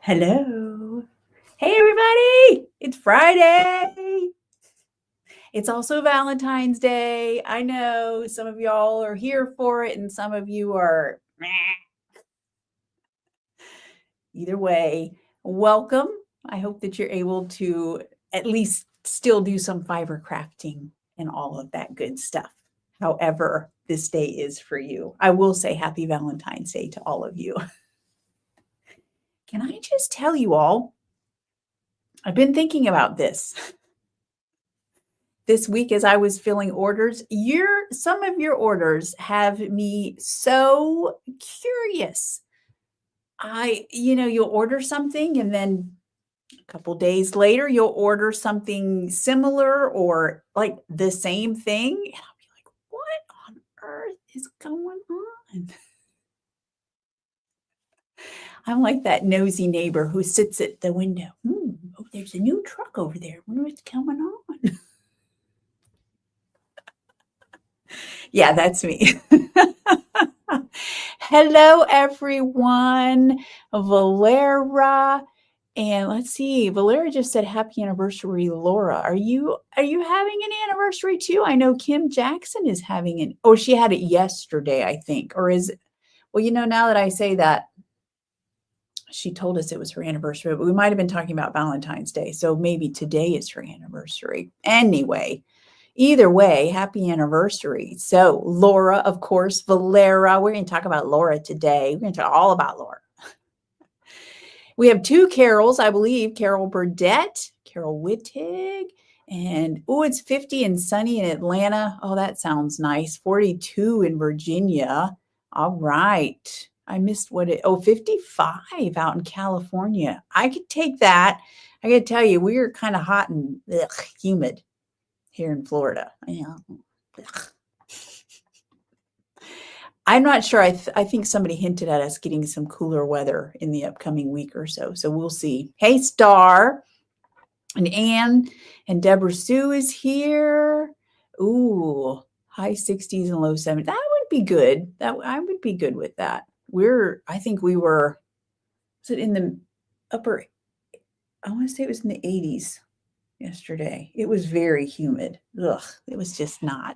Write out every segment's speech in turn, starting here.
Hello. Hey, everybody. It's Friday. It's also Valentine's Day. I know some of y'all are here for it and some of you are meh. Either way, welcome. I hope that you're able to at least still do some fiber crafting and all of that good stuff. However, this day is for you. I will say happy Valentine's Day to all of you. Can I just tell you all, I've been thinking about this week as I was filling orders. Some of your orders have me so curious. You'll order something and then a couple days later you'll order something similar or like the same thing. And I'll be like, what on earth is going on? I'm like that nosy neighbor who sits at the window. Oh, there's a new truck over there. I wonder what's going on. Yeah, that's me. Hello, everyone. Valera. And let's see. Valera just said happy anniversary, Laura. Are you having an anniversary too? I know Kim Jackson is having she had it yesterday, I think. Or now that I say that, she told us it was her anniversary, but we might have been talking about Valentine's Day. So maybe today is her anniversary. Anyway, either way, happy anniversary. So Laura, of course, Valera. We're going to talk about Laura today. We're going to talk all about Laura. We have two Carols, I believe. Carol Burdette, Carol Wittig. And, it's 50 and sunny in Atlanta. Oh, that sounds nice. 42 in Virginia. All right. I missed 55 out in California. I could take that. I got to tell you, we are kind of hot and humid here in Florida. Yeah. I'm not sure. I think somebody hinted at us getting some cooler weather in the upcoming week or so. So we'll see. Hey, Star. And Anne and Deborah Sue is here. Ooh, high 60s and low 70s. That would be good. I would be good with that. Was it in the upper, I want to say it was in the 80s yesterday. It was very humid. Ugh, it was just not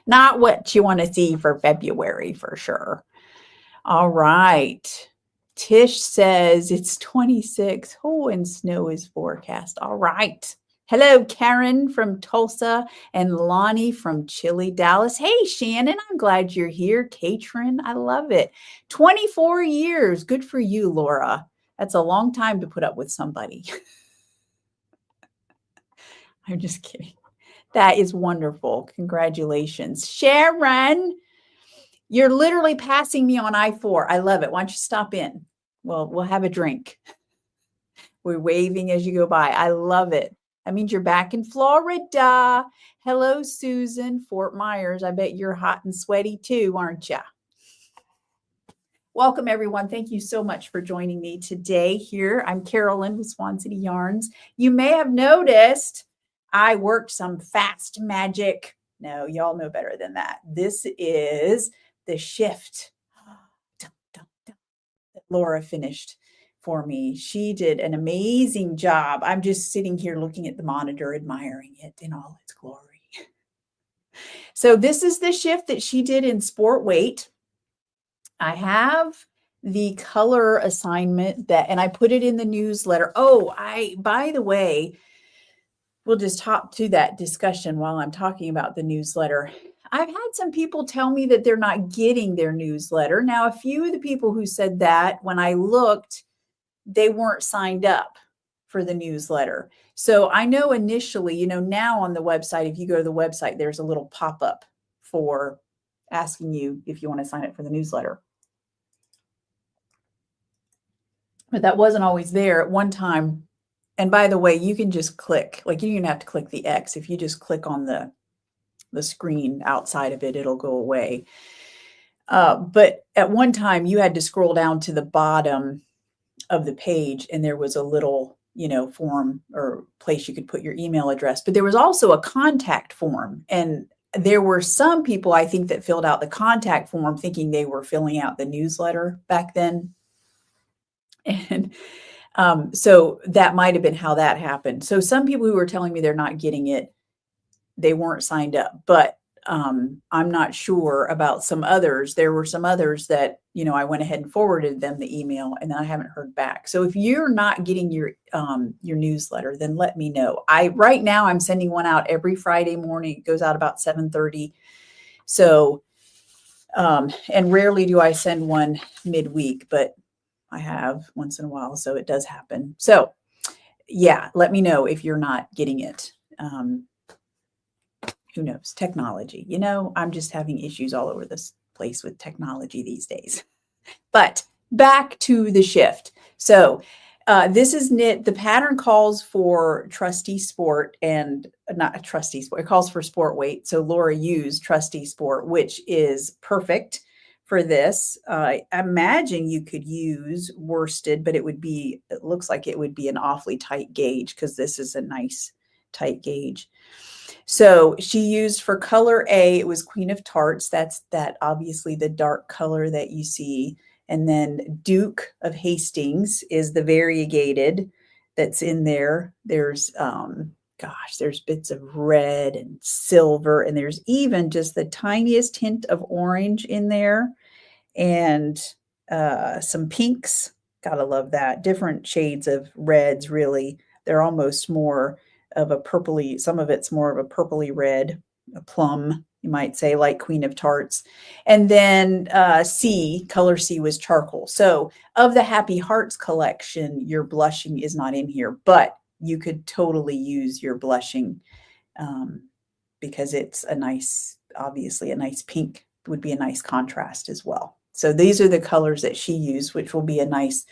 what you want to see for February for sure. All right. Tish says it's 26. Oh, and snow is forecast. All right. Hello, Karen from Tulsa and Lonnie from Chile, Dallas. Hey, Shannon, I'm glad you're here. Katrin, I love it. 24 years. Good for you, Laura. That's a long time to put up with somebody. I'm just kidding. That is wonderful. Congratulations. Sharon, you're literally passing me on I-4. I love it. Why don't you stop in? Well, we'll have a drink. We're waving as you go by. I love it. That means you're back in Florida. Hello, Susan, Fort Myers. I bet you're hot and sweaty too, aren't you? Welcome, everyone. Thank you so much for joining me today here. I'm Carolyn with Swan City Yarns. You may have noticed I worked some fast magic. No, y'all know better than that. This is the shift that Laura finished for me. She did an amazing job. I'm just sitting here looking at the monitor, admiring it in all its glory. So this is the shift that she did in Sport Weight. I have the color assignment and I put it in the newsletter. By the way, we'll just hop to that discussion while I'm talking about the newsletter. I've had some people tell me that they're not getting their newsletter. Now, a few of the people who said that, when I looked, they weren't signed up for the newsletter. So I know initially, now on the website, if you go to the website, there's a little pop-up for asking you if you want to sign up for the newsletter. But that wasn't always there at one time. And by the way, you can just click, you don't even have to click the X. If you just click on the screen outside of it, it'll go away. But at one time you had to scroll down to the bottom of the page and there was a little, form or place you could put your email address, but there was also a contact form. And there were some people, I think, that filled out the contact form thinking they were filling out the newsletter back then. And so that might have been how that happened. So some people who were telling me they're not getting it, they weren't signed up, but I'm not sure about some others. There were some others that, I went ahead and forwarded them the email and then I haven't heard back. So if you're not getting your newsletter, then let me know. Right now I'm sending one out every Friday morning. It goes out about 7:30. So, and rarely do I send one midweek, but I have once in a while. So it does happen. So yeah, let me know if you're not getting it. Who knows? Technology. I'm just having issues all over this place with technology these days. But back to the shift. So this is knit. The pattern calls for trusty sport and not a trusty sport. It calls for sport weight. So Laura used trusty sport, which is perfect for this. I imagine you could use worsted, but it looks like it would be an awfully tight gauge because this is a nice tight gauge. So she used for color A, it was Queen of Tarts. That's obviously the dark color that you see. And then Duke of Hastings is the variegated that's in there. There's, there's bits of red and silver, and there's even just the tiniest hint of orange in there, and some pinks. Gotta love that. Different shades of reds, really. They're almost more of a purpley, some of it's more of a purpley red, a plum, you might say, like Queen of Tarts. And then color C was charcoal. So of the Happy Hearts collection, your blushing is not in here, but you could totally use your blushing because it's obviously a nice pink would be a nice contrast as well. So these are the colors that she used, which will be a nice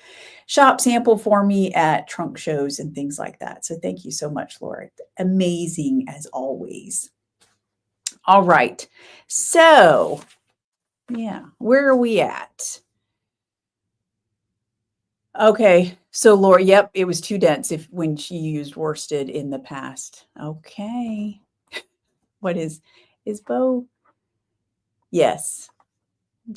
shop sample for me at trunk shows and things like that. So thank you so much, Laura. Amazing as always. All right. So yeah, where are we at? Okay. So Laura, yep, it was too dense when she used worsted in the past. Okay. What is Bo? Yes.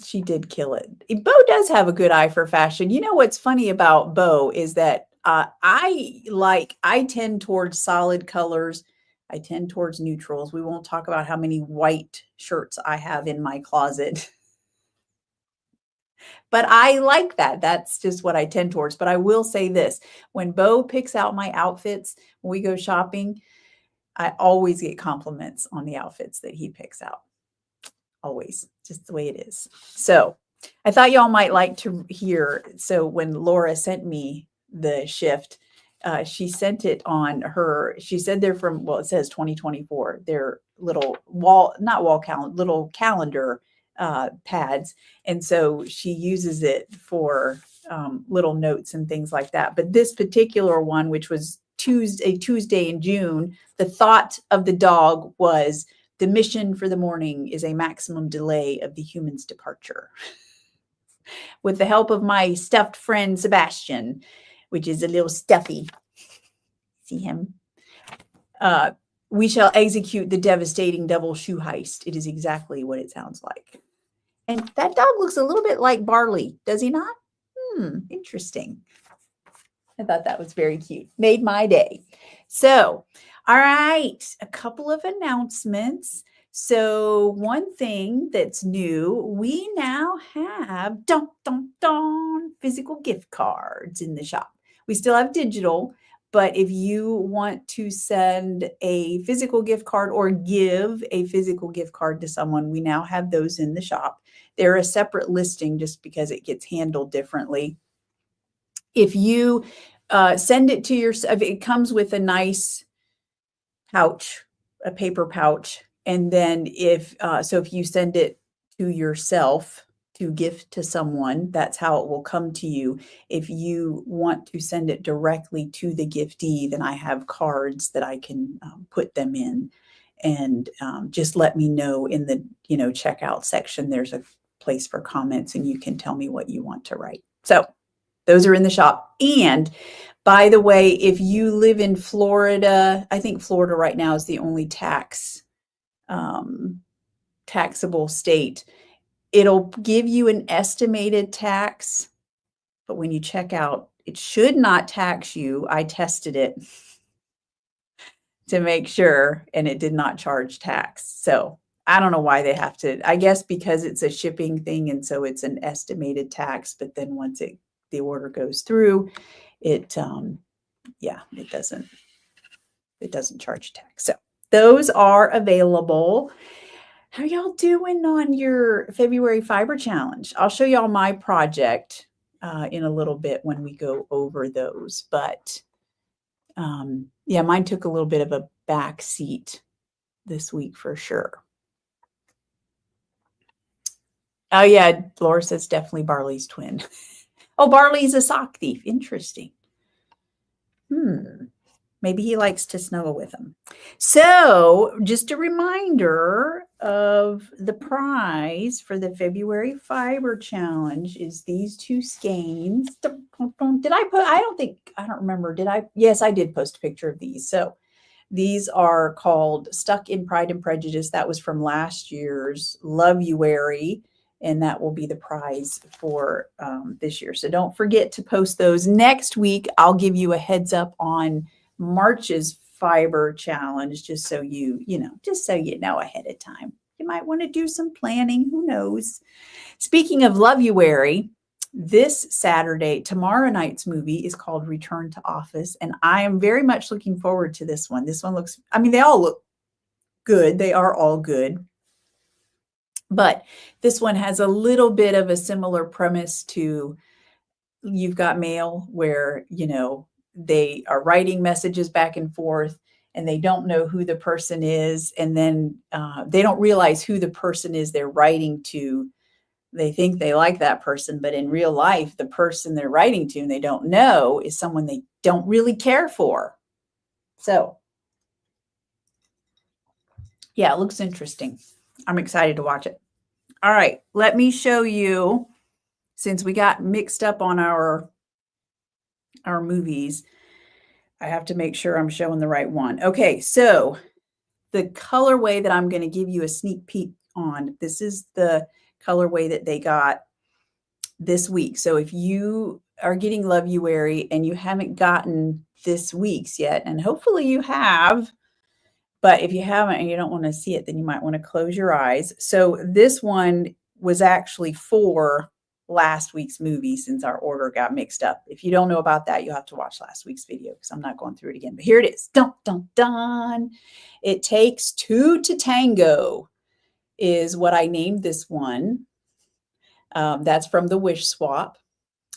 She did kill it. Bo does have a good eye for fashion. You know what's funny about Bo is that I tend towards solid colors. I tend towards neutrals. We won't talk about how many white shirts I have in my closet. But I like that. That's just what I tend towards. But I will say this, when Bo picks out my outfits, when we go shopping, I always get compliments on the outfits that he picks out. Always, just the way it is. So I thought y'all might like to hear. So when Laura sent me the shift, she sent it on she said they're from, well, it says 2024. They're little not wall calendar, little calendar pads. And so she uses it for little notes and things like that. But this particular one, which was Tuesday in June, the thought of the dog was, the mission for the morning is a maximum delay of the human's departure. With the help of my stuffed friend, Sebastian, which is a little stuffy. See him? We shall execute the devastating double shoe heist. It is exactly what it sounds like. And that dog looks a little bit like Barley, does he not? Interesting. I thought that was very cute. Made my day. So, all right, a couple of announcements. So one thing that's new, we now have physical gift cards in the shop. We still have digital, but if you want to send a physical gift card or give a physical gift card to someone, we now have those in the shop. They're a separate listing just because it gets handled differently. If you send it to yourself, it comes with a nice pouch, a paper pouch. And then if you send it to yourself to gift to someone, that's how it will come to you. If you want to send it directly to the giftee, then I have cards that I can put them in. And just let me know in the checkout section. There's a place for comments and you can tell me what you want to write. So those are in the shop. And by the way, if you live in Florida, I think Florida right now is the only taxable state. It'll give you an estimated tax, but when you check out, it should not tax you. I tested it to make sure, and it did not charge tax. So I don't know why they have to, I guess because it's a shipping thing, and so it's an estimated tax, but then once the order goes through, it doesn't charge tax. So those are available. How y'all doing on your February fiber challenge? I'll show y'all my project in a little bit when we go over those, but yeah, mine took a little bit of a back seat this week for sure. Oh yeah, Laura says definitely Barley's twin. Oh, Barley's a sock thief. Interesting. Maybe he likes to snuggle with him. So just a reminder of the prize for the February Fiber Challenge is these two skeins. Did I put, I don't remember. Did I? Yes, I did post a picture of these. So these are called Stuck in Pride and Prejudice. That was from last year's Aweigh, and that will be the prize for this year. So don't forget to post those. Next week, I'll give you a heads up on March's fiber challenge, just so you know ahead of time. You might want to do some planning. Who knows? Speaking of Aweigh, this Saturday, tomorrow night's movie is called Return to Office, and I am very much looking forward to this one. This one looks, I mean, they all look good. They are all good. But this one has a little bit of a similar premise to You've Got Mail, where, they are writing messages back and forth and they don't know who the person is. And then they don't realize who the person is they're writing to. They think they like that person, but in real life, the person they're writing to and they don't know is someone they don't really care for. So yeah, it looks interesting. I'm excited to watch it. All right, let me show you, since we got mixed up on our movies, I have to make sure I'm showing the right one. Okay, so the colorway that I'm going to give you a sneak peek on, this is the colorway that they got this week. So if you are getting Aweigh and you haven't gotten this week's yet, and hopefully you have, but if you haven't and you don't want to see it, then you might want to close your eyes. So this one was actually for last week's movie, since our order got mixed up. If you don't know about that, you'll have to watch last week's video because I'm not going through it again. But here it is. Dun, dun, dun. It Takes Two to Tango is what I named this one. That's from the Wish Swap.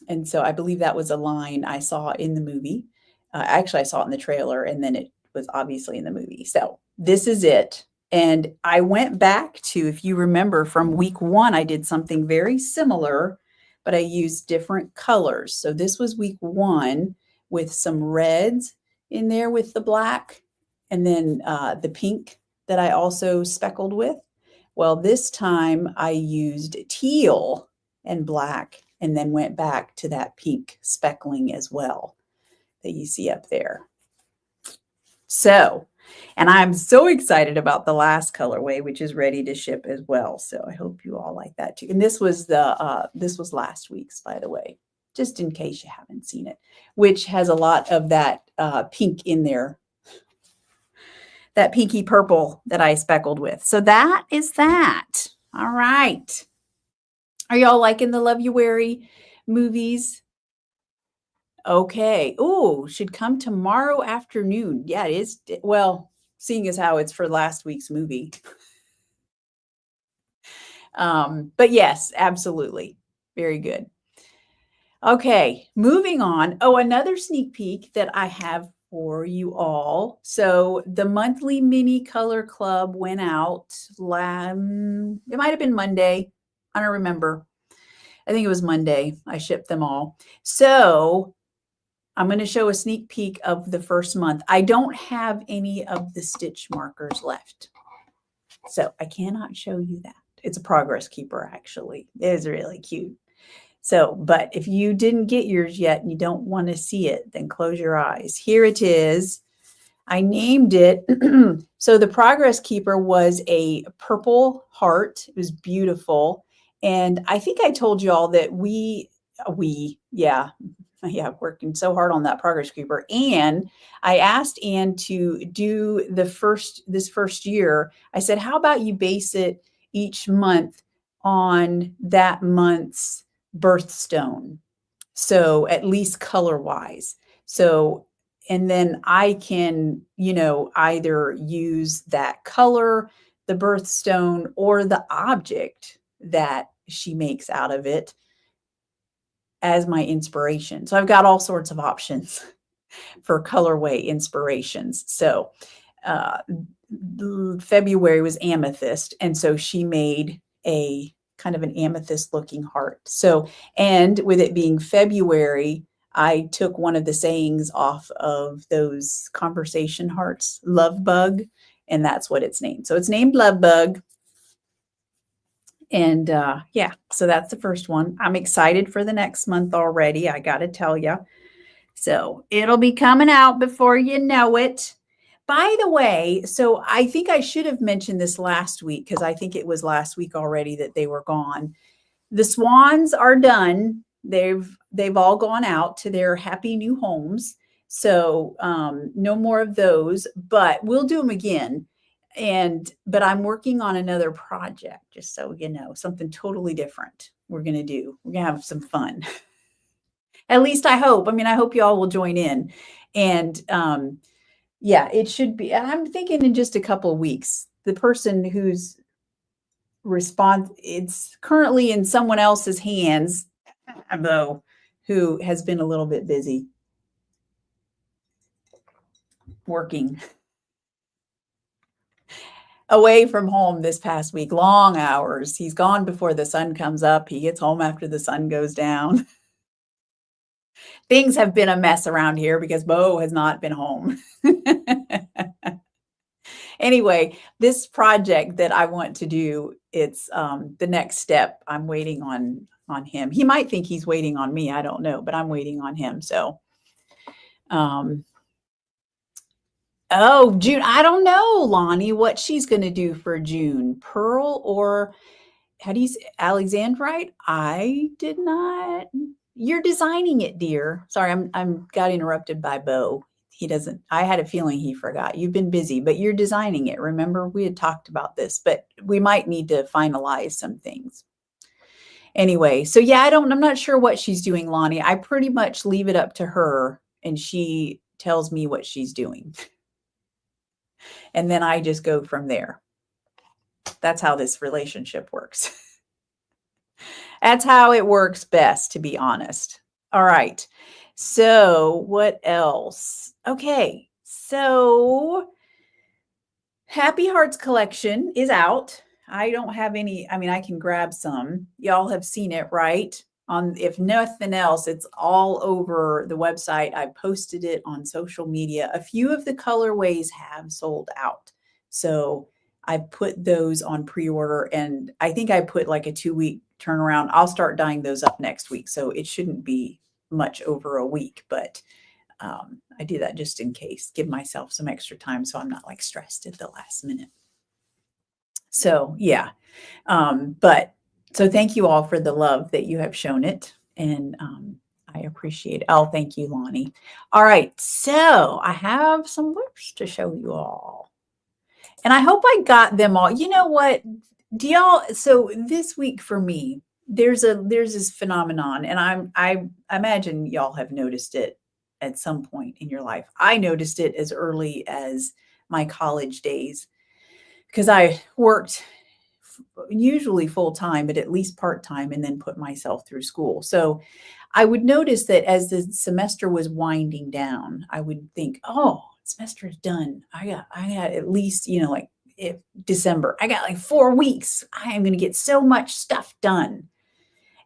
And so I believe that was a line I saw in the movie. Actually, I saw it in the trailer, and then it was obviously in the movie. So this is it. And I went back to, if you remember from week 1, I did something very similar, but I used different colors. So this was week 1 with some reds in there with the black, and then the pink that I also speckled with. Well, this time I used teal and black, and then went back to that pink speckling as well that you see up there. So, and I'm so excited about the last colorway, which is ready to ship as well. So I hope you all like that too. And this was last week's, by the way, just in case you haven't seen it, which has a lot of that pink in there, that pinky purple that I speckled with. So that is that. All right. Are y'all liking the Aweigh movies? Okay. Oh, should come tomorrow afternoon. Yeah, it is. Well, seeing as how it's for last week's movie. But yes, absolutely. Very good. Okay, moving on. Oh, another sneak peek that I have for you all. So the monthly mini color club went out. It might have been Monday. I don't remember. I think it was Monday. I shipped them all. So I'm going to show a sneak peek of the first month. I don't have any of the stitch markers left, so I cannot show you that. It's a progress keeper, actually. It is really cute. So, but if you didn't get yours yet and you don't want to see it, then close your eyes. Here it is. I named it. So the progress keeper was a purple heart. It was beautiful. And I think I told you all that we yeah, working so hard on that progress creeper. And I asked Anne to do this first year. I said, how about you base it each month on that month's birthstone? So at least color wise. So, and then I can, either use that color, the birthstone, or the object that she makes out of it as my inspiration. So I've got all sorts of options for colorway inspirations. So uh, February was amethyst. And so she made a kind of an amethyst looking heart. So, and with it being February, I took one of the sayings off of those conversation hearts, love bug, and that's what it's named. So it's named love bug. And so that's the first one. I'm excited for the next month already. I got to tell you. So it'll be coming out before you know it. By the way, so I think I should have mentioned this last week because I think it was last week already that they were gone. The swans are done. They've all gone out to their happy new homes. So no more of those, but we'll do them again. But I'm working on another project, just so you know, something totally different we're going to do. We're going to have some fun. At least I hope. I mean, I hope you all will join in. And it should be. And I'm thinking in just a couple of weeks, the person who's it's currently in someone else's hands, though, who has been a little bit busy working away from home this past week, long hours. He's gone before the sun comes up. He gets home after the sun goes down. Things have been a mess around here because Bo has not been home. Anyway, this project that I want to do, it's the next step. I'm waiting on him. He might think he's waiting on me. I don't know, but I'm waiting on him. So, June. I don't know, Lonnie, what she's going to do for June. Pearl or how do you say Alexandrite? I did not. You're designing it, dear. Sorry, I'm got interrupted by Bo. He doesn't. I had a feeling he forgot. You've been busy, but you're designing it. Remember, we had talked about this, but we might need to finalize some things. Anyway, so yeah, I'm not sure what she's doing, Lonnie. I pretty much leave it up to her and she tells me what she's doing. And then I just go from there. That's how this relationship works. That's how it works best, to be honest. All right. So what else? Okay. So Happy Hearts collection is out. I don't have any. I mean, I can grab some. Y'all have seen it, right? If nothing else, it's all over the website. I posted it on social media. A few of the colorways have sold out. So I put those on pre-order, and I think I put like a 2-week turnaround. I'll start dyeing those up next week. So it shouldn't be much over a week, but I do that just in case, give myself some extra time so I'm not like stressed at the last minute. So yeah, so thank you all for the love that you have shown it, and I appreciate it. Oh, thank you, Lonnie. All right, so I have some whips to show you all, and I hope I got them all. You know what, so this week for me, there's this phenomenon, and I imagine y'all have noticed it at some point in your life. I noticed it as early as my college days because I worked usually full time, but at least part time, and then put myself through school. So I would notice that as the semester was winding down, I would think, oh, semester is done. I got at least, like if December, I got like 4 weeks. I am going to get so much stuff done.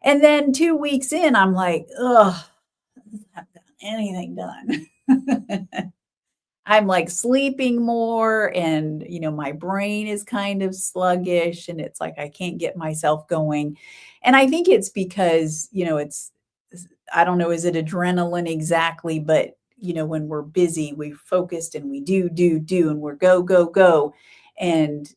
And then 2 weeks in, I'm like, ugh, I haven't got anything done. I'm like sleeping more, and my brain is kind of sluggish, and it's like I can't get myself going. And I think it's because I don't know, is it adrenaline exactly, but when we're busy, we're focused and we do, and we're go, and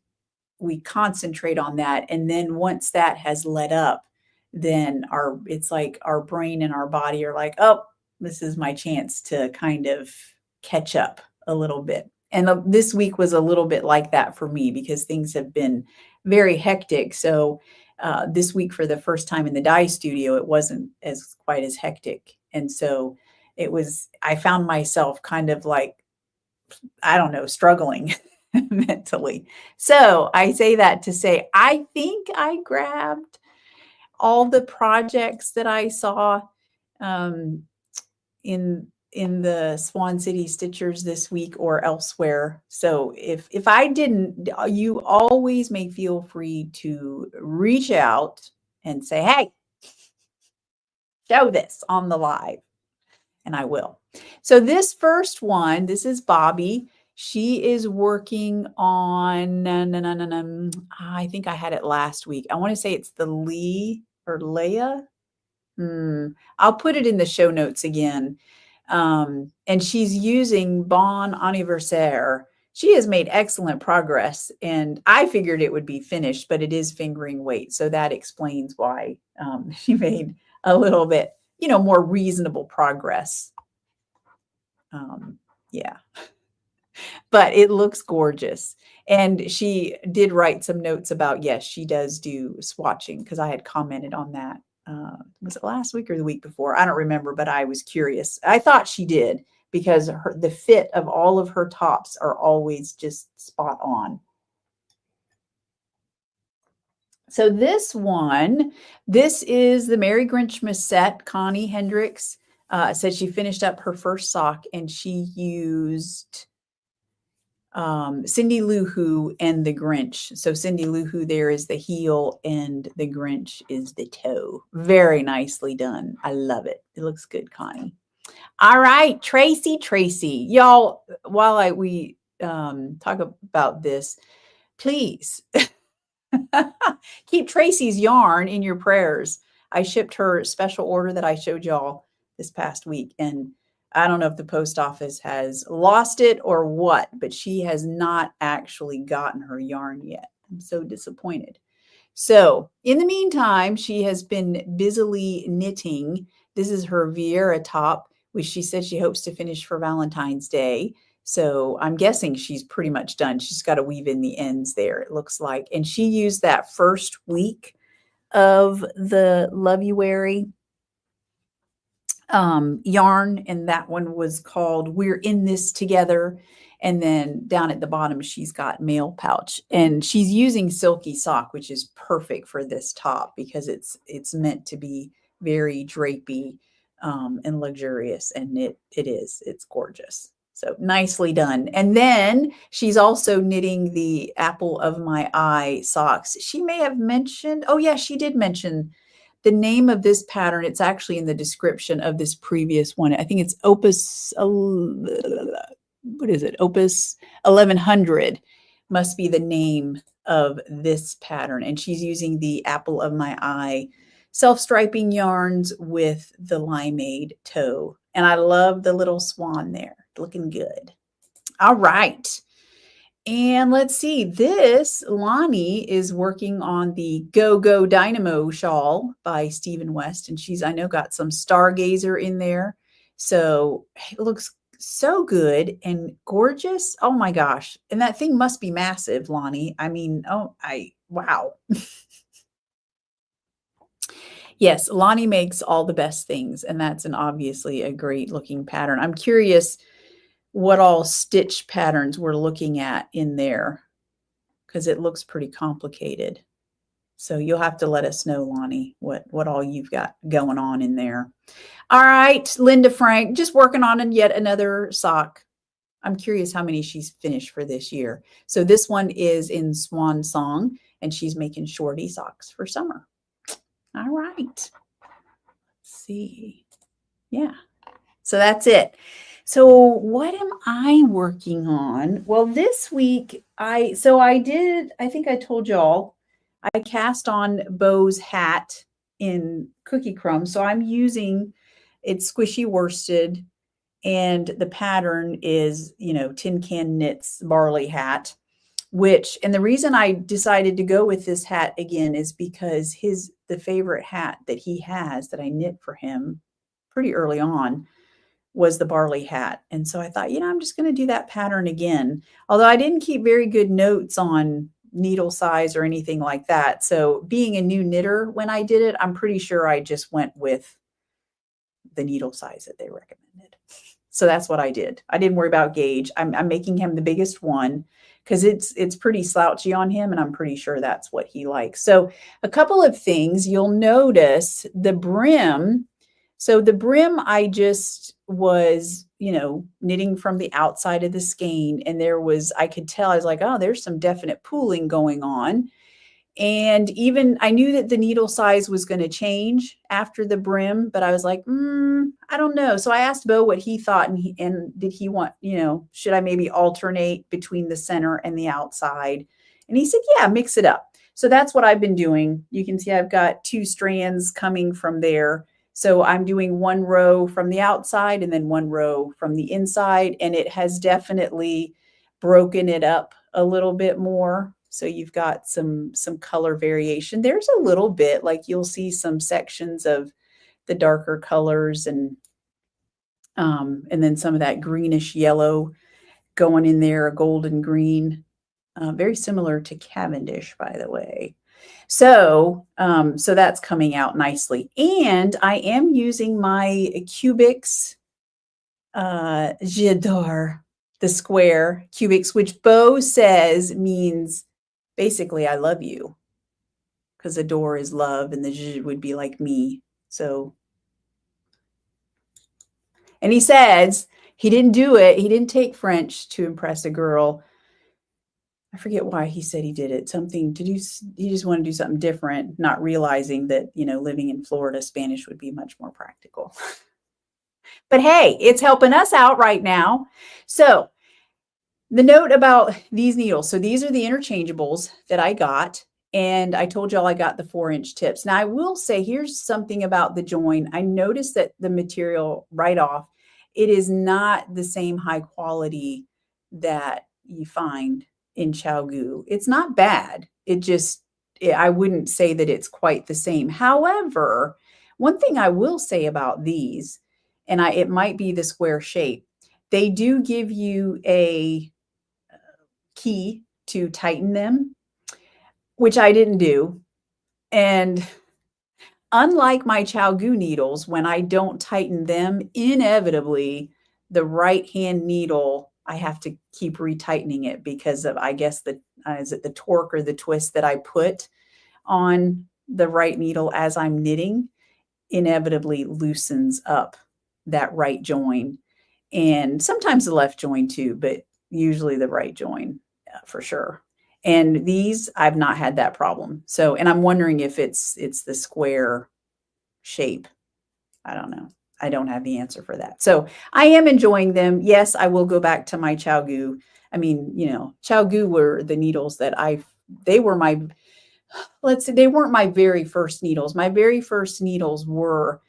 we concentrate on that. And then once that has let up, then it's like our brain and our body are like, oh, this is my chance to kind of catch up a little bit. And this week was a little bit like that for me because things have been very hectic. So this week, for the first time in the dye studio, it wasn't as quite as hectic. And so I found myself kind of like, I don't know, struggling mentally. So I say that to say, I think I grabbed all the projects that I saw um, in the Swan City Stitchers this week or elsewhere. So if I didn't, you always may feel free to reach out and say, hey, show this on the live, and I will. So this first one, this is Bobby. She is working on, I think I had it last week. I want to say it's the Lee or Leia. I'll put it in the show notes again. And she's using Bon Anniversaire. She has made excellent progress, and I figured it would be finished, but it is fingering weight. So that explains why she made a little bit, more reasonable progress. Yeah. But it looks gorgeous. And she did write some notes about, yes, she does do swatching, because I had commented on that. Was it last week or the week before? I don't remember, but I was curious. I thought she did, because the fit of all of her tops are always just spot on. So this is the Merry Grinchmas set. Connie Hendricks said she finished up her first sock, and she used Cindy Lou Who and the Grinch. So Cindy Lou Who there is the heel and the Grinch is the toe. Very nicely done. I love it. It looks good, Connie. All right, Tracy. Y'all, while we talk about this, please keep Tracy's yarn in your prayers. I shipped her special order that I showed y'all this past week, and I don't know if the post office has lost it or what, but she has not actually gotten her yarn yet. I'm so disappointed. So in the meantime, she has been busily knitting. This is her Vieira top, which she said she hopes to finish for Valentine's Day. So I'm guessing she's pretty much done. She's got to weave in the ends there, it looks like. And she used that first week of the Loveuary yarn, and that one was called We're in This Together. And then down at the bottom, she's got Mail Pouch, and she's using Silky Sock, which is perfect for this top because it's meant to be very drapey and luxurious, and it's gorgeous. So nicely done. And then she's also knitting the Apple of My Eye socks. She may have mentioned, oh yeah, she did mention the name of this pattern. It's actually in the description of this previous one. I think it's Opus, what is it? Opus 1100 must be the name of this pattern. And she's using the Apple of My Eye self-striping yarns with the limeade toe. And I love the little swan there, looking good. All right. And let's see, Lonnie is working on the Go Go Dynamo shawl by Stephen West. And she's, I know, got some Stargazer in there. So it looks so good and gorgeous. Oh my gosh. And that thing must be massive, Lonnie. I mean, wow. Yes, Lonnie makes all the best things. And that's obviously a great looking pattern. I'm curious what all stitch patterns we're looking at in there, because it looks pretty complicated. So you'll have to let us know, Lonnie, what all you've got going on in there. All right, Linda Frank, just working on yet another sock. I'm curious how many she's finished for this year. So this one is in Swan Song, and she's making shorty socks for summer. All right. Let's see. Yeah. So that's it. So what am I working on? Well, this week, I think I told y'all, I cast on Bo's hat in Cookie Crumb. So I'm using, it's squishy worsted, and the pattern is, Tin Can Knits Barley Hat. and the reason I decided to go with this hat again is because the favorite hat that he has that I knit for him pretty early on was the barley hat. And so I thought, I'm just going to do that pattern again. Although I didn't keep very good notes on needle size or anything like that. So being a new knitter when I did it, I'm pretty sure I just went with the needle size that they recommended. So that's what I did. I didn't worry about gauge. I'm making him the biggest one because it's pretty slouchy on him, and I'm pretty sure that's what he likes. So a couple of things you'll notice, the brim. So the brim, I just was, knitting from the outside of the skein, and I could tell, I was like, oh, there's some definite pooling going on. And even I knew that the needle size was going to change after the brim, but I was like, I don't know. So I asked Bo what he thought, and did he want, should I maybe alternate between the center and the outside? And he said, yeah, mix it up. So that's what I've been doing. You can see I've got 2 strands coming from there. So I'm doing 1 row from the outside and then 1 row from the inside. And it has definitely broken it up a little bit more. So you've got some color variation. There's a little bit, like you'll see some sections of the darker colors and then some of that greenish yellow going in there, a golden green, very similar to Cavendish, by the way. So that's coming out nicely. And I am using my Cubics, j'adore the square Cubics, which Bo says means basically I love you, because adore is love and the j would be like me. So, and he says he didn't do it. He didn't take French to impress a girl. I forget why he said he did it. Something to do. He just wanted to do something different, not realizing that, living in Florida, Spanish would be much more practical. But hey, it's helping us out right now. So the note about these needles. So these are the interchangeables that I got. And I told y'all I got the 4-inch tips. Now I will say, here's something about the join. I noticed that the material right off, it is not the same high quality that you find in ChiaoGoo. It's not bad. I wouldn't say that it's quite the same. However, one thing I will say about these, and it might be the square shape, they do give you a key to tighten them, which I didn't do. And unlike my ChiaoGoo needles, when I don't tighten them, inevitably the right hand needle, I have to keep retightening it because of, I guess, is it the torque or the twist that I put on the right needle as I'm knitting, inevitably loosens up that right join. And sometimes the left join too, but usually the right join for sure. And these, I've not had that problem. So, and I'm wondering if it's the square shape. I don't know. I don't have the answer for that. So I am enjoying them. Yes, I will go back to my ChiaoGoo. I mean, ChiaoGoo were the needles that they were my, let's say they weren't my very first needles. My very first needles were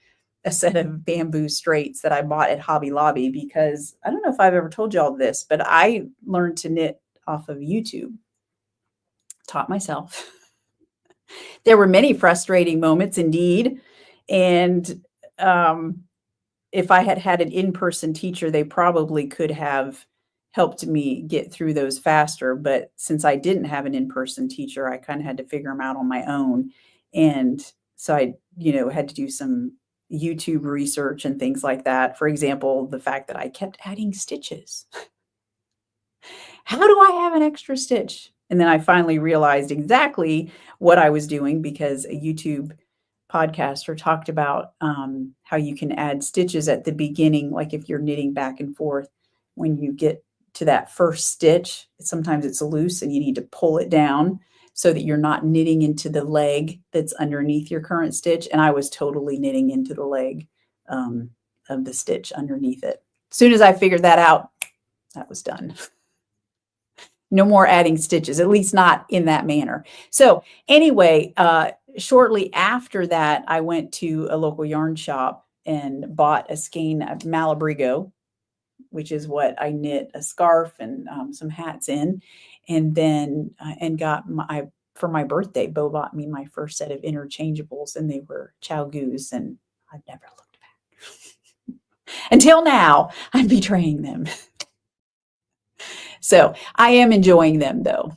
a set of bamboo straights that I bought at Hobby Lobby, because I don't know if I've ever told y'all this, but I learned to knit off of YouTube. Taught myself. There were many frustrating moments indeed. And if I had had an in-person teacher, they probably could have helped me get through those faster. But since I didn't have an in-person teacher, I kind of had to figure them out on my own. And so I, had to do some YouTube research and things like that. For example, the fact that I kept adding stitches. How do I have an extra stitch? And then I finally realized exactly what I was doing, because a YouTube podcaster talked about how you can add stitches at the beginning. Like if you're knitting back and forth, when you get to that first stitch, sometimes it's loose and you need to pull it down so that you're not knitting into the leg that's underneath your current stitch. And I was totally knitting into the leg of the stitch underneath it. As soon as I figured that out, that was done. No more adding stitches, at least not in that manner. So anyway, shortly after that, I went to a local yarn shop and bought a skein of Malabrigo, which is what I knit a scarf and some hats in. And then, and got for my birthday, Bo bought me my first set of interchangeables, and they were Chow Goose, and I've never looked back. Until now, I'm betraying them. So I am enjoying them though.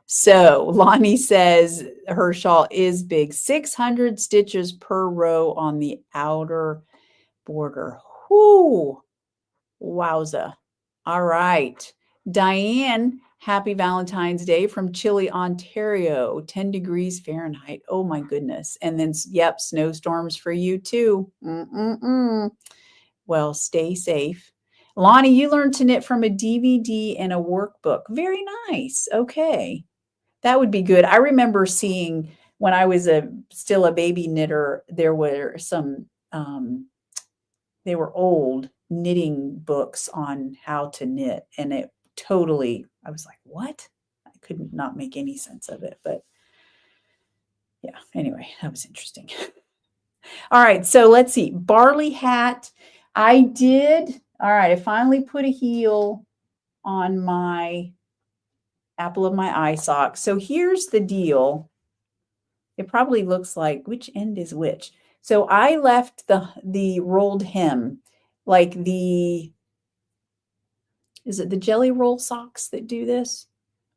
So Lonnie says her shawl is big, 600 stitches per row on the outer border. Whoo, wowza. All right. Diane, happy Valentine's Day from Chile, Ontario, 10 degrees Fahrenheit. Oh my goodness. And then, yep, snowstorms for you too. Well, stay safe. Lonnie, you learned to knit from a DVD and a workbook. Very nice. Okay. That would be good. I remember seeing when I was still a baby knitter, there were some, they were old knitting books on how to knit. And it totally, I was like, what? I could not make any sense of it. But yeah, anyway, that was interesting. All right, so let's see. Barley hat. I did. All right, I finally put a heel on my apple of my eye sock. So here's the deal. It probably looks like, which end is which? So I left the rolled hem, like is it the jelly roll socks that do this?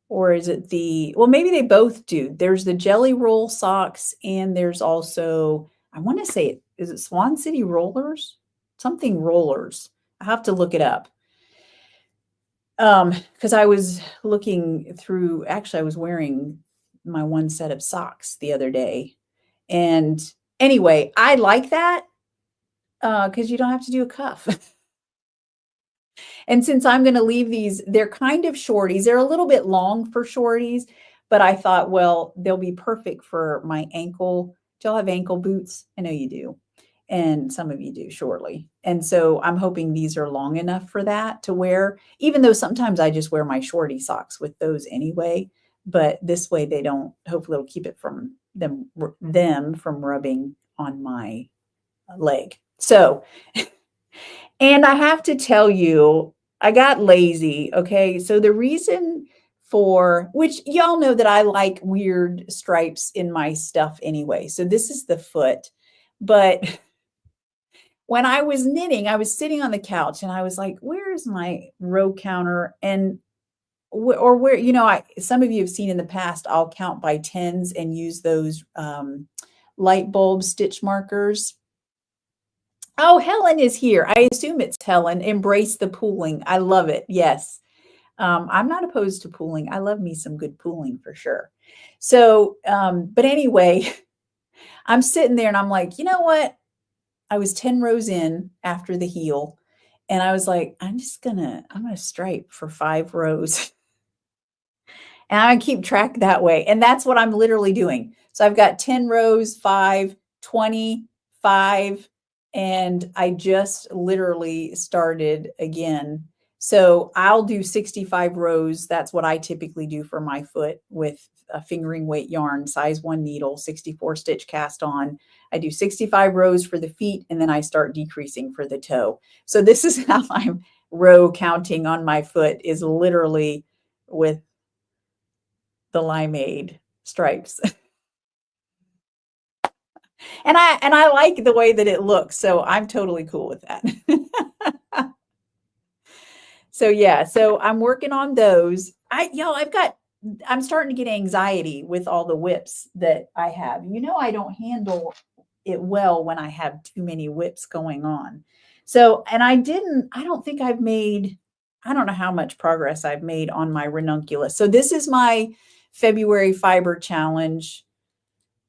Or is it well, maybe they both do. There's the jelly roll socks, and there's also, I want to say, is it Swan City Rollers? Something rollers. I have to look it up. Because I was looking through, actually, I was wearing my one set of socks the other day. And anyway, I like that because you don't have to do a cuff. And since I'm going to leave these, they're kind of shorties. They're a little bit long for shorties, but I thought, well, they'll be perfect for my ankle. Do y'all have ankle boots? I know you do. And some of you do, surely. And so I'm hoping these are long enough for that to wear, even though sometimes I just wear my shorty socks with those anyway. But this way they don't, hopefully it'll keep it from them from rubbing on my leg. So, and I have to tell you, I got lazy. Okay. So the reason for which y'all know that I like weird stripes in my stuff anyway. So this is the foot. But when I was knitting, I was sitting on the couch and I was like, where's my row counter? And or where, some of you have seen in the past, I'll count by tens and use those light bulb stitch markers. Oh, Helen is here. I assume it's Helen. Embrace the pooling. I love it. Yes. I'm not opposed to pooling. I love me some good pooling for sure. So, but anyway, I'm sitting there and I'm like, you know what? I was 10 rows in after the heel. And I was like, I'm going to stripe for 5 rows. And I keep track that way. And that's what I'm literally doing. So I've got 10 rows, 5, 20, 5, and I just literally started again. So I'll do 65 rows. That's what I typically do for my foot with a fingering weight yarn, size 1 needle, 64 stitch cast on. I do 65 rows for the feet, and then I start decreasing for the toe. So this is how I'm row counting on my foot, is literally with the limeade stripes. And I like the way that it looks, so I'm totally cool with that. So yeah, so I'm working on those. I'm starting to get anxiety with all the whips that I have. I don't handle it well when I have too many whips going on. So, and I don't think I've made, I don't know how much progress I've made on my ranunculus. So this is my February fiber challenge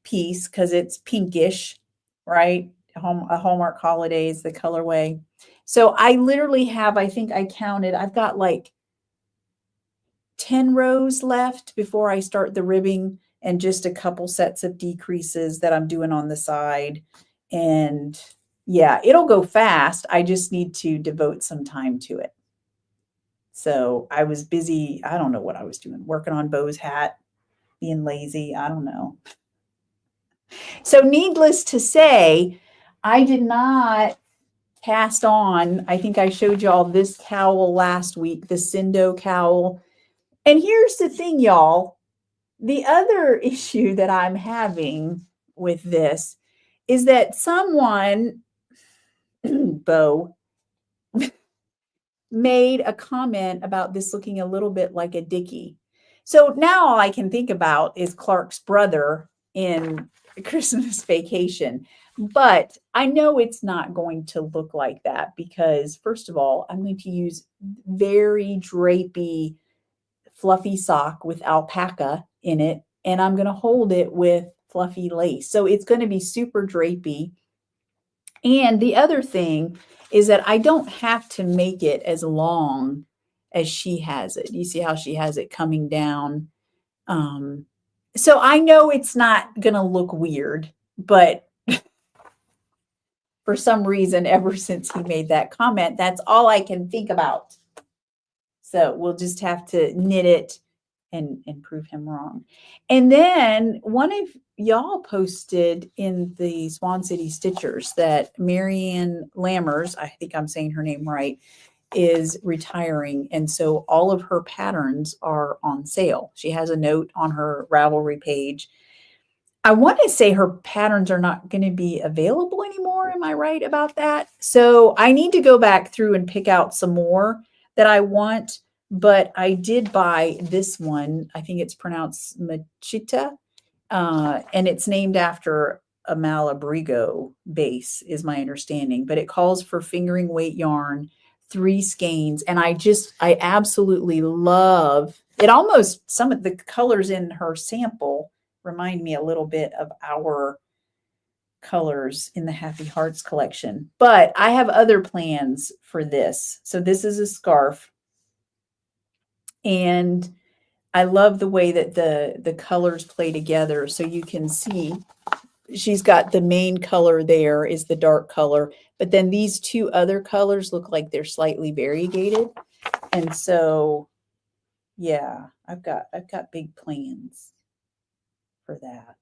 piece because it's pinkish, right? A Hallmark Holidays, the colorway. So I literally have, I think I counted, I've got like 10 rows left before I start the ribbing, and just a couple sets of decreases that I'm doing on the side. And yeah, it'll go fast. I just need to devote some time to it. So I was busy. I don't know what I was doing, working on Bo's hat, being lazy. I don't know. So needless to say, I did not cast on. I think I showed you all this cowl last week, the Cindo cowl. And here's the thing, y'all. The other issue that I'm having with this is that someone, Bo, made a comment about this looking a little bit like a Dickie. So now all I can think about is Clark's brother in Christmas Vacation. But I know it's not going to look like that because, first of all, I'm going to use very drapey, fluffy sock with alpaca in it, and I'm going to hold it with fluffy lace. So it's going to be super drapey. And the other thing is that I don't have to make it as long as she has it. You see how she has it coming down. So I know it's not going to look weird, but for some reason, ever since he made that comment, that's all I can think about. So we'll just have to knit it and prove him wrong. And then one of y'all posted in the Swan City Stitchers that Marianne Lammers, I think I'm saying her name right, is retiring. And so all of her patterns are on sale. She has a note on her Ravelry page. I want to say her patterns are not going to be available anymore. Am I right about that? So I need to go back through and pick out some more that I want, but I did buy this one. I think it's pronounced Machita, and it's named after a Malabrigo base, is my understanding, but it calls for fingering weight yarn, 3 skeins, and I absolutely love it. Almost some of the colors in her sample remind me a little bit of our colors in the Happy Hearts collection, but I have other plans for this. So this is a scarf, and I love the way that the colors play together. So you can see she's got the main color there is the dark color, but then these 2 other colors look like they're slightly variegated. And so, yeah, I've got big plans for that.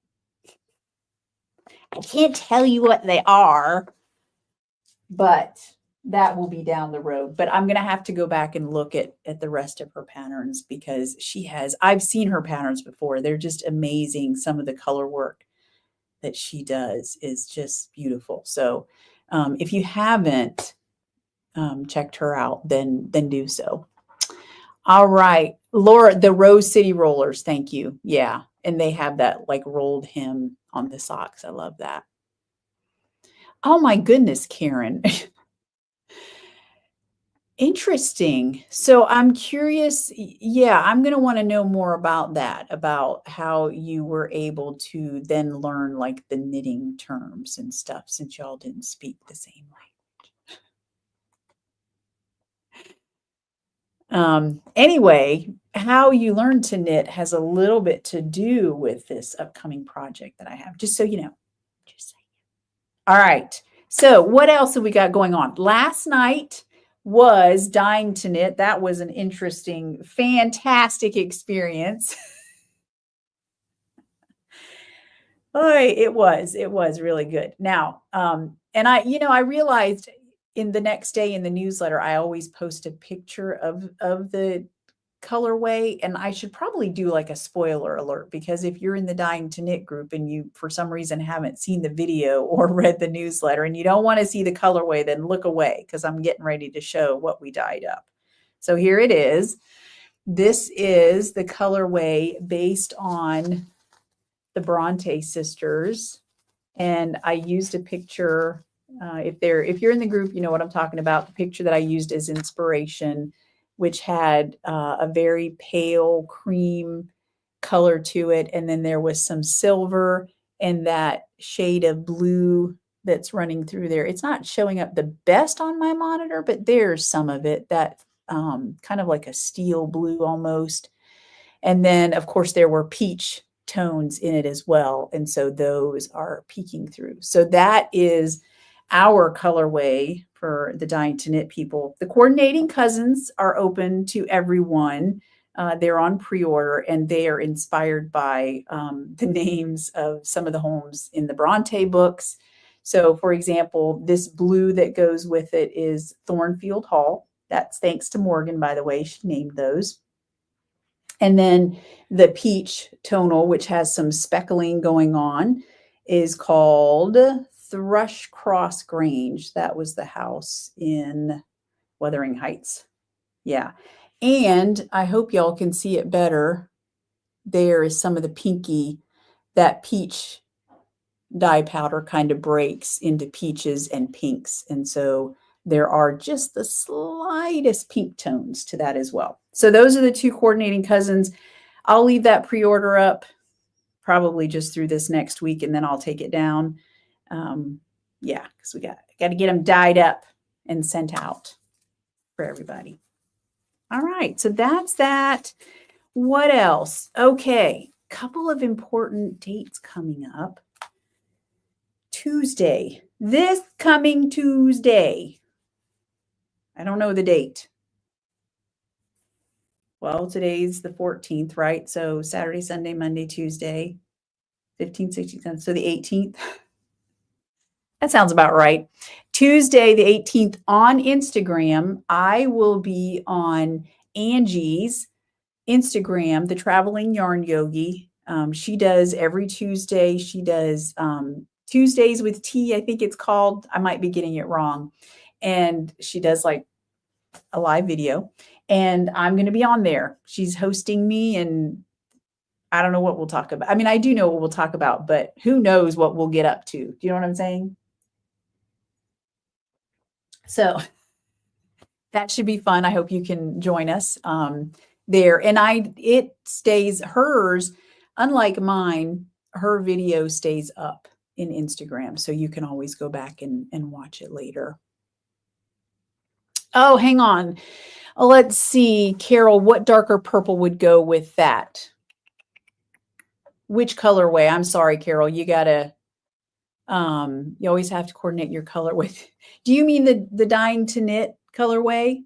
I can't tell you what they are, but that will be down the road. But I'm going to have to go back and look at the rest of her patterns because I've seen her patterns before. They're just amazing. Some of the color work that she does is just beautiful. So if you haven't checked her out, then do so. All right, Laura, the Rose City Rollers. Thank you. Yeah. And they have that like rolled hem on the socks. I love that. Oh my goodness, Karen. Interesting. So I'm curious. Yeah, I'm going to want to know more about that, about how you were able to then learn like the knitting terms and stuff since y'all didn't speak the same language. Anyway, how you learn to knit has a little bit to do with this upcoming project that I have, just so you know. Just saying. All right. So what else have we got going on? Last night was Dying to Knit. That was an interesting, fantastic experience. It was really good. Now, and I realized in the next day in the newsletter, I always post a picture of the colorway, and I should probably do like a spoiler alert, because if you're in the Dying to Knit group and you for some reason haven't seen the video or read the newsletter and you don't want to see the colorway, then look away because I'm getting ready to show what we dyed up. So here it is. This is the colorway based on the Bronte sisters, and I used a picture. If you're in the group, you know what I'm talking about. The picture that I used as inspiration, which had a very pale cream color to it, and then there was some silver and that shade of blue that's running through there. It's not showing up the best on my monitor, but there's some of it, that kind of like a steel blue almost. And then, of course, there were peach tones in it as well. And so those are peeking through. So that is our colorway for the Dying to Knit people. The coordinating cousins are open to everyone. They're on pre-order, and they are inspired by the names of some of the homes in the Bronte books. So, for example, this blue that goes with it is Thornfield Hall. That's thanks to Morgan, by the way. She named those. And then the peach tonal, which has some speckling going on, is called Thrush Cross Grange. That was the house in Wuthering Heights. Yeah. And I hope y'all can see it better. There is some of the pinky, that peach dye powder kind of breaks into peaches and pinks. And so there are just the slightest pink tones to that as well. So those are the two coordinating cousins. I'll leave that pre-order up probably just through this next week, and then I'll take it down. Yeah, because we got to get them dyed up and sent out for everybody. All right, so that's that. What else? Okay, couple of important dates coming up. Tuesday, this coming Tuesday. I don't know the date. Well, today's the 14th, right? So Saturday, Sunday, Monday, Tuesday, 15th, 16th, so the 18th. That sounds about right. Tuesday, the 18th on Instagram, I will be on Angie's Instagram, the Traveling Yarn Yogi. She does every Tuesday. She does Tuesdays with Tea, I think it's called. I might be getting it wrong. And she does like a live video. And I'm going to be on there. She's hosting me, and I don't know what we'll talk about. I mean, I do know what we'll talk about, but who knows what we'll get up to. Do you know what I'm saying? So that should be fun. I hope you can join us there. And it stays hers, unlike mine, her video stays up in Instagram. So you can always go back and watch it later. Oh, hang on. Let's see, Carol, what darker purple would go with that? Which colorway? I'm sorry, Carol, you gotta, you always have to coordinate your color with. Do you mean the Dying to Knit colorway?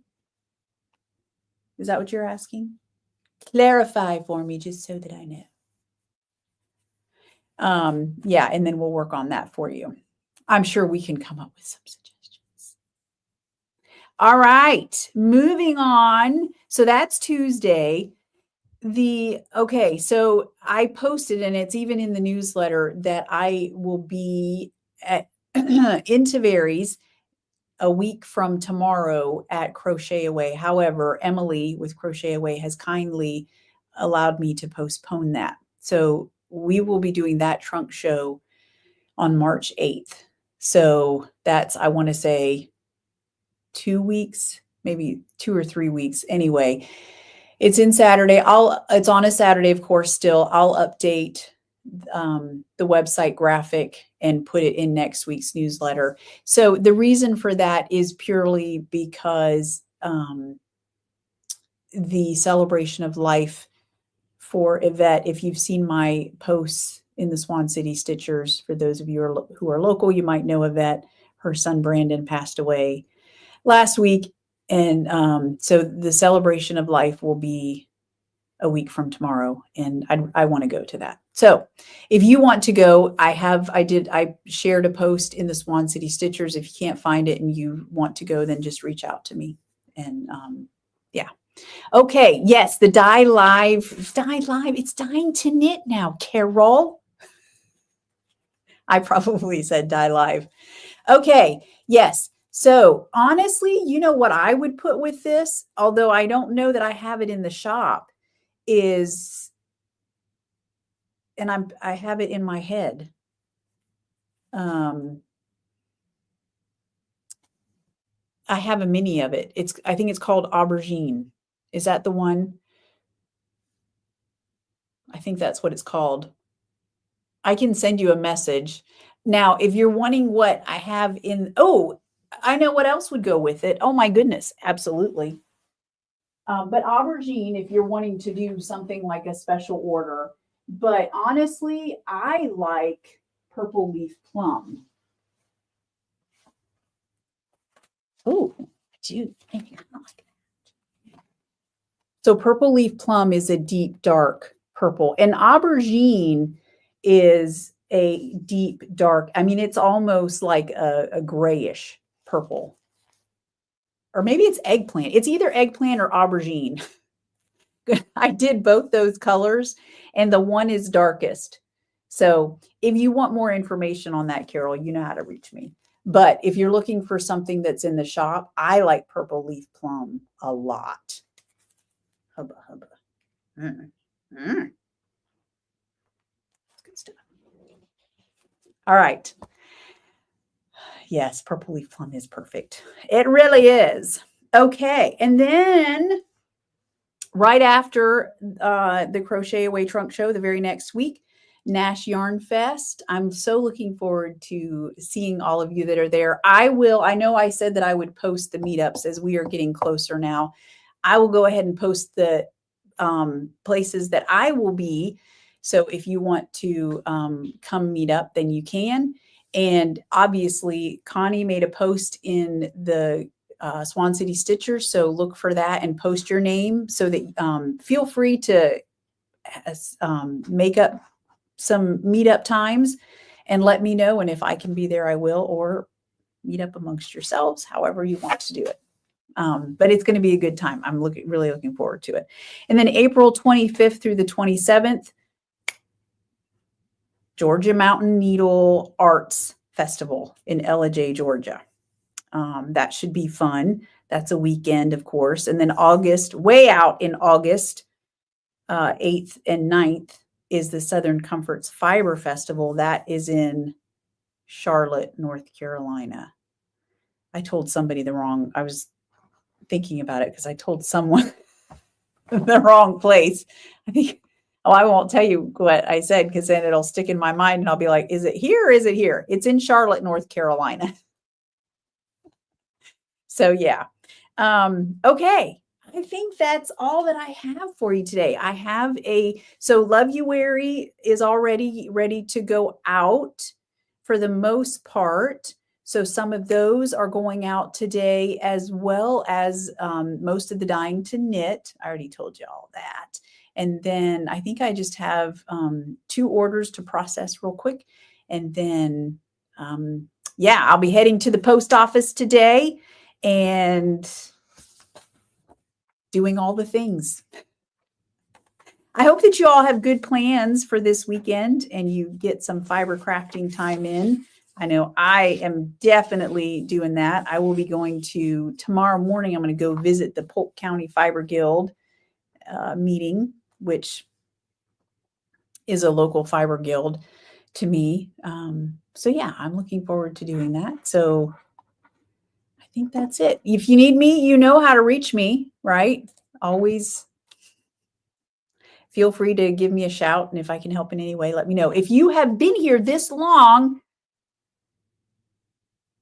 Is that what you're asking? Clarify for me just so that I know. Yeah, and then we'll work on that for you. I'm sure we can come up with some suggestions. All right, moving on. So that's Tuesday. Okay, so I posted, and it's even in the newsletter, that I will be at in Tavares a week from tomorrow at Crochet Aweigh. However, Emily with Crochet Aweigh has kindly allowed me to postpone that. So we will be doing that trunk show on March 8th. So that's, I want to say, 2 weeks, maybe 2 or 3 weeks. Anyway, it's in Saturday. It's on a Saturday, of course, still. I'll update the website graphic and put it in next week's newsletter. So the reason for that is purely because the celebration of life for Yvette, if you've seen my posts in the Swan City Stitchers, for those of you who are local, you might know Yvette. Her son Brandon passed away last week. And so the celebration of life will be a week from tomorrow, and I want to go to that. So if you want to go, I shared a post in the Swan City Stitchers. If you can't find it and you want to go, then just reach out to me. And yeah. Okay. Yes. The Die Live. It's Dying to Knit now, Carol. I probably said Die Live. Okay. Yes. So honestly, you know what I would put with this, although I don't know that I have it in the shop, is, and I have it in my head. I have a mini of it. I think it's called Aubergine. Is that the one? I think that's what it's called. I can send you a message. Now, if you're wanting what I have in, oh, I know what else would go with it. Oh my goodness, absolutely. But Aubergine, if you're wanting to do something like a special order. But honestly, I like Purple Leaf Plum. Oh, dude, maybe I don't like that. So Purple Leaf Plum is a deep, dark purple. And Aubergine is a deep, dark, I mean, it's almost like a grayish purple. Or maybe it's eggplant. It's either eggplant or aubergine. I did both those colors, and the one is darkest. So if you want more information on that, Carol, you know how to reach me. But if you're looking for something that's in the shop, I like purple leaf plum a lot. Hubba, hubba. Mm. Mm. That's good stuff. All right. Yes, purple leaf plum is perfect. It really is. Okay. And then right after the Crochet Away Trunk Show, the very next week, Nash Yarn Fest. I'm so looking forward to seeing all of you that are there. I know I said that I would post the meetups as we are getting closer now. I will go ahead and post the places that I will be. So if you want to come meet up, then you can. And obviously, Connie made a post in the Swan City Stitcher. So look for that and post your name so that feel free to make up some meetup times and let me know. And if I can be there, I will, or meet up amongst yourselves, however you want to do it. But it's going to be a good time. I'm really looking forward to it. And then April 25th through the 27th, Georgia Mountain Needle Arts Festival in Ellijay, Georgia. That should be fun. That's a weekend, of course. And then August, way out in August, 8th and 9th, is the Southern Comforts Fiber Festival. That is in Charlotte, North Carolina. I told somebody I was thinking about it because I told someone the wrong place. I think, I won't tell you what I said because then it'll stick in my mind and I'll be like, is it here or is it here? It's in Charlotte, North Carolina. So yeah. Okay. I think that's all that I have for you today. So Love You Wary is already ready to go out for the most part. So some of those are going out today, as well as most of the Dying to Knit. I already told you all that. And then I think I just have 2 orders to process real quick. And then, yeah, I'll be heading to the post office today and doing all the things. I hope that you all have good plans for this weekend and you get some fiber crafting time in. I know I am definitely doing that. I will be going tomorrow morning, I'm going to go visit the Polk County Fiber Guild meeting, which is a local fiber guild to me. So yeah, I'm looking forward to doing that. So I think that's it. If you need me, you know how to reach me, right? Always feel free to give me a shout. And if I can help in any way, let me know. If you have been here this long,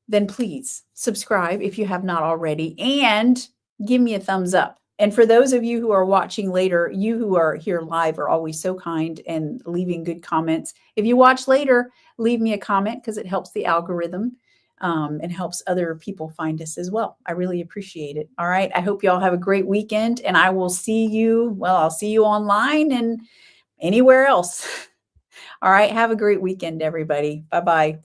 then please subscribe if you have not already and give me a thumbs up. And for those of you who are watching later, you who are here live are always so kind and leaving good comments. If you watch later, leave me a comment because it helps the algorithm and helps other people find us as well. I really appreciate it. All right. I hope you all have a great weekend and I will see you. Well, I'll see you online and anywhere else. All right. Have a great weekend, everybody. Bye-bye.